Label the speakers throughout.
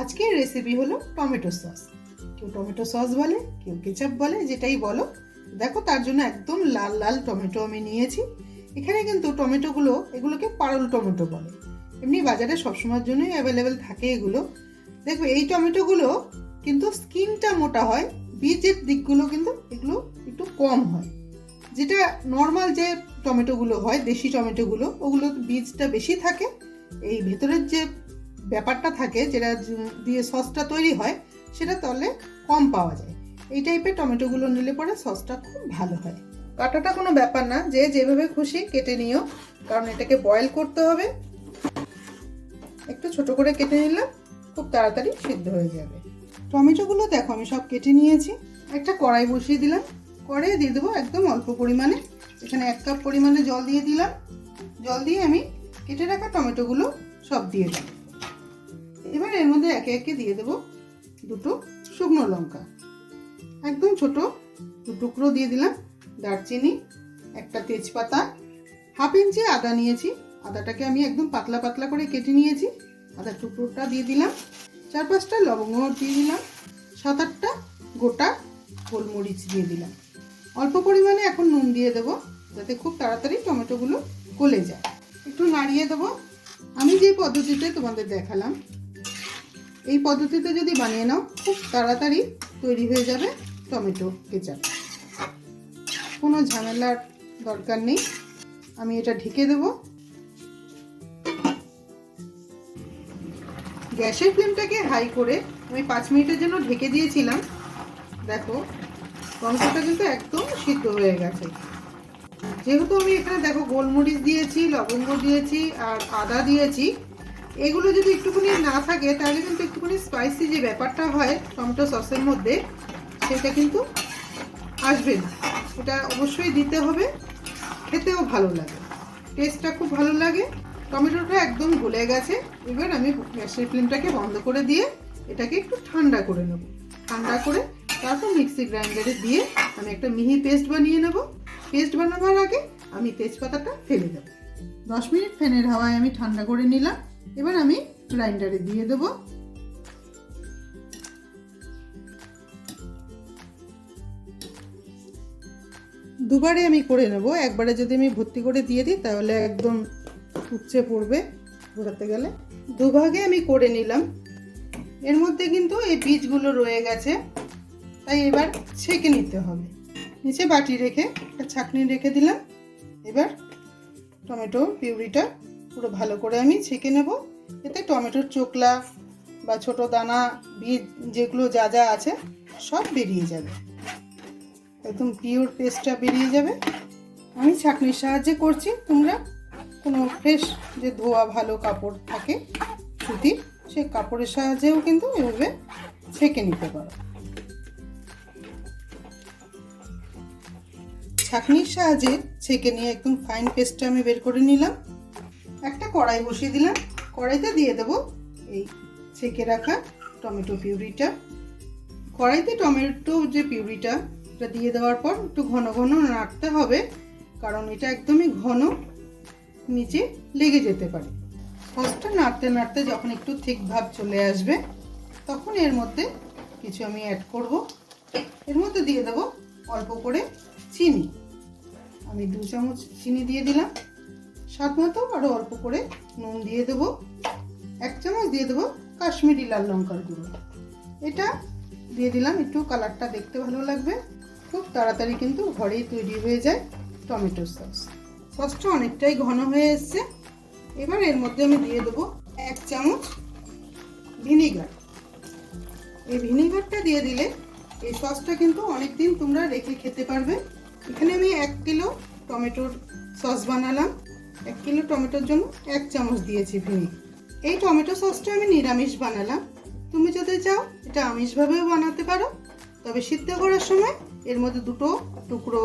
Speaker 1: আজকের রেসিপি হলো tomato sauce. কেউ টমেটো সস বলে, কেউ কেচাপ বলে, যেটাই বলো। দেখো, তার জন্য একদম লাল লাল টমেটো আমি নিয়েছি। এখানে কিন্তু টমেটোগুলো, এগুলোকে পারল টমেটো বলে। এমনি বাজারে সবসময়ের জন্যই অ্যাভেলেবেল থাকে এগুলো। দেখবে এই টমেটোগুলো কিন্তু স্কিনটা মোটা হয়, বীজের দিকগুলো কিন্তু এগুলো একটু কম হয়। যেটা নর্মাল যে টমেটোগুলো হয়, দেশি টমেটোগুলো, ওগুলো বীজটা বেশি থাকে। এই ভেতরের যে ব্যাপারটা থাকে, যেটা দিয়ে সসটা তৈরি হয়, সেটা তলে কম পাওয়া যায়। এই টাইপের টমেটোগুলো নিলে পরে সসটা খুব ভালো হয়। কাটাটা কোনো ব্যাপার না, যে যেভাবে খুশি কেটে নিও, কারণ এটাকে বয়েল করতে হবে। একটু ছোট করে কেটে নিলাম, খুব তাড়াতাড়ি সিদ্ধ হয়ে যাবে। টমেটোগুলো দেখো আমি সব কেটে নিয়েছি। একটা কড়াই বসিয়ে দিলাম। কড়াইয়ে দিয়ে দেবো একদম অল্প পরিমাণে, এখানে 1 কাপ পরিমাণে জল দিয়ে দিলাম। জল দিয়ে আমি কেটে রাখা টমেটোগুলো সব দিয়ে দিলাম। এবার এর মধ্যে একে একে দিয়ে দেবো 2টো শুকনো লঙ্কা, একদম ছোট 2 টুকরো দিয়ে দিলাম। দারচিনি, একটা তেজপাতা, 1/2 ইঞ্চি আদা নিয়েছি। আদাটাকে আমি একদম পাতলা পাতলা করে কেটে নিয়েছি। আদার টুকরোটা দিয়ে দিলাম। 4-5টা লবঙ্গ দিয়ে দিলাম। 7-8টা গোটা গোলমরিচ দিয়ে দিলাম। অল্প পরিমাণে এখন নুন দিয়ে দেবো, যাতে খুব তাড়াতাড়ি টমেটোগুলো গলে যায়। একটু নাড়িয়ে দেবো। আমি যে পদ্ধতিতে তোমাদের দেখালাম, এই পদ্ধতিতে যদি বানিয়ে নাও, খুব তাড়াতাড়ি তৈরি হয়ে যাবে টমেটো কেচাপ। কোনো ঝামেলার দরকার নেই। আমি এটা ঢেকে দেব। গ্যাসের ফ্লেমটাকে হাই করে আমি 5 মিনিটের জন্য ঢেকে দিয়েছিলাম। দেখো, টমেটোটা কিন্তু একদম সিদ্ধ হয়ে গেছে। যেহেতু আমি এখানে দেখো গোলমরিচ দিয়েছি, লবঙ্গ দিয়েছি আর আদা দিয়েছি, এগুলো যদি একটুখানি না থাকে তাহলে কিন্তু একটুখানি স্পাইসি যে ব্যাপারটা হয় টমেটো সসের মধ্যে, সেটা কিন্তু আসবে না। এটা অবশ্যই দিতে হবে, খেতেও ভালো লাগে, টেস্টটা খুব ভালো লাগে। টমেটোটা একদম গলে গেছে। এবার আমি গ্যাসের ফ্লেমটাকে বন্ধ করে দিয়ে এটাকে একটু ঠান্ডা করে নেব। ঠান্ডা করে তারপর মিক্সি গ্রাইন্ডারে দিয়ে আমি একটা মিহি পেস্ট বানিয়ে নেব। পেস্ট বানাবার আগে আমি তেজপাতাটা ফেলে দেবো। 10 মিনিট ফ্যানের হাওয়ায় আমি ঠান্ডা করে নিলাম। এবার আমি গ্রাইন্ডারে দিয়ে দেব। দুবারে আমি করে নেব। একবারে যদি আমি ভর্তি করে দিয়ে দিই তাহলে একদম উপচে পড়বে ঘোরাতে গেলে। দুভাগে আমি করে নিলাম। এর মধ্যে কিন্তু এই বীজগুলো রয়ে গেছে, তাই এবার ছেঁকে নিতে হবে। নিচে বাটি রেখে একটা ছাঁকনি রেখে দিলাম। এবার টমেটো পিউরিটা পুরো ভালো করে আমি ছেঁকে নেব। এতে টমেটোর চোকলা বা ছোট দানা, বীজ যেগুলো যা যা আছে সব বেরিয়ে যাবে, একদম পিওর পেস্টটা বেরিয়ে যাবে। আমি ছাঁকনির সাহায্যে করছি, তোমরা কোনো ফ্রেশ যে ধোয়া ভালো কাপড় থাকে সুতি, সেই কাপড়ের সাহায্যেও কিন্তু এভাবে ছেঁকে নিতে পারো। ছাঁকনির সাহায্যে ছেঁকে নিয়ে একদম ফাইন পেস্টটা আমি বের করে নিলাম। একটা কড়াই বসিয়ে দিলাম। কড়াইতে দিয়ে দেবো এই ছেঁকে রাখা টমেটো পিউরিটা। কড়াইতে টমেটো যে পিউরিটা, এটা দিয়ে দেওয়ার পর একটু ঘন ঘন নাড়তে হবে, কারণ এটা একদমই ঘন, নিচে লেগে যেতে পারে। সসটা নাড়তে নাড়তে যখন একটু ঠিক ভাব চলে আসবে, তখন এর মধ্যে কিছু আমি অ্যাড করব। এর মধ্যে দিয়ে দেবো অল্প করে চিনি। আমি 2 চামচ চিনি দিয়ে দিলাম। স্বাদ মতো আরও অল্প করে নুন দিয়ে দেবো। 1 চামচ দিয়ে দেবো কাশ্মীরি লাল লঙ্কার গুঁড়ো। এটা দিয়ে দিলাম, একটু কালারটা দেখতে ভালো লাগবে। খুব তাড়াতাড়ি কিন্তু ঘরেই তৈরি হয়ে যায় টমেটো সস। সসটা অনেকটাই ঘন হয়ে এসছে। এবার এর মধ্যে আমি দিয়ে দেবো 1 চামচ ভিনিগার। এই ভিনিগারটা দিয়ে দিলে এই সসটা কিন্তু অনেক দিন তোমরা রেখে খেতে পারবে। এখানে আমি 1 কিলো টমেটোর সস বানালাম। 1 কিলো টমেটোর জন্য 1 চামচ দিয়েছি ভিনিগার। এই টমেটো সসটা আমি নিরামিষ বানালাম। তুমি যদি চাও এটা আমিষভাবেও বানাতে পারো। তবে সিদ্ধ করার সময় এর মধ্যে 2টো টুকরো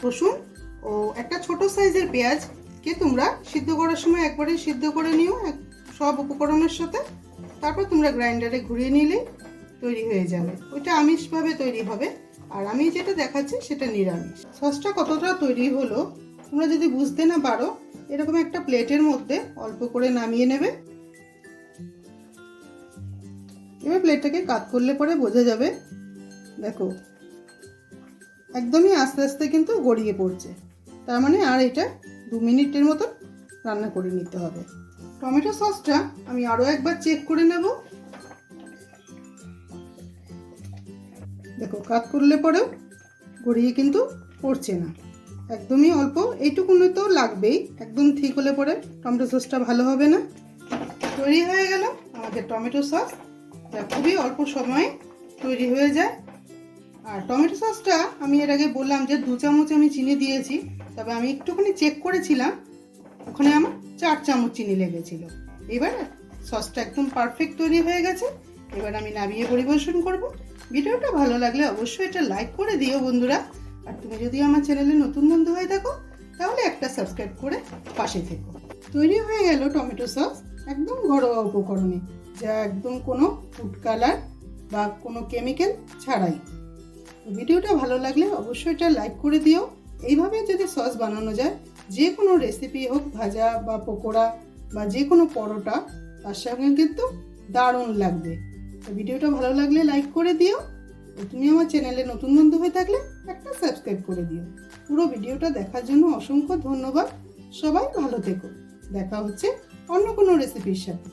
Speaker 1: রসুন ও একটা ছোট সাইজের পেঁয়াজকে তোমরা সিদ্ধ করার সময় একবারে সিদ্ধ করে নিও সব উপকরণের সাথে। তারপর তোমরা গ্রাইন্ডারে ঘুরিয়ে নিলেই তৈরি হয়ে যাবে। ওইটা আমিষভাবে তৈরি হবে, আর আমি যেটা দেখাচ্ছি সেটা নিরামিষ। সসটা কতটা তৈরি হলো তোমরা যদি বুঝতে না পারো, এরকম একটা প্লেটের মধ্যে অল্প করে নামিয়ে নেবে। এবার প্লেটটাকে কাত করলে পরে বোঝা যাবে, দেখো একদমই আস্তে আস্তে কিন্তু গড়িয়ে পড়ছে। তার মানে আর এটা 2 মিনিটের মতো রান্না করে নিতে হবে। টমেটো সসটা আমি আরও একবার চেক করে নেব। দেখো কাত করলে পরেও গড়িয়ে কিন্তু পড়ছে না, একদমই অল্প এইটুকুনি তো লাগবেই, একদম ঠিক হলে পরে টমেটো সসটা ভালো হবে না। তৈরি হয়ে গেল আমাদের টমেটো সস, যা খুবই অল্প সময়ে তৈরি হয়ে যায়। আর টমেটো সসটা আমি এর আগে বললাম যে 2 চামচ আমি চিনি দিয়েছি, তবে আমি একটুখানি চেক করেছিলাম, ওখানে আমার 4 চামচ চিনি লেগেছিল। এবার সসটা একদম পারফেক্ট তৈরি হয়ে গেছে। এবার আমি নামিয়ে পরিবেশন করব। ভিডিওটা ভালো লাগলে অবশ্যই এটা লাইক করে দিও বন্ধুরা। আর তুমি যদি আমার চ্যানেলে নতুন বন্ধু হয়ে থাকো তাহলে একটা সাবস্ক্রাইব করে পাশে থেকো। তৈরি হয়ে গেল টমেটো সস একদম ঘরোয়া উপকরণে, যা একদম কোনো ফুড কালার বা কোনো কেমিক্যাল ছাড়াই। ভিডিওটা ভালো লাগলে অবশ্যই এটা লাইক করে দিও। এইভাবে যদি সস বানানো যায়, যে কোনো রেসিপি হোক, ভাজা বা পকোড়া বা যে কোনো পরোটা, তার সঙ্গে কিন্তু দারুণ লাগবে। তো ভিডিওটা ভালো লাগলে লাইক করে দিও। তুমি আমার চ্যানেলে নতুন বন্ধু হয়ে থাকলে একটা সাবস্ক্রাইব করে দিও। পুরো ভিডিওটা দেখার জন্য অসংখ্য ধন্যবাদ। সবাই ভালো থেকো। দেখা হচ্ছে অন্য কোনো রেসিপির সাথে।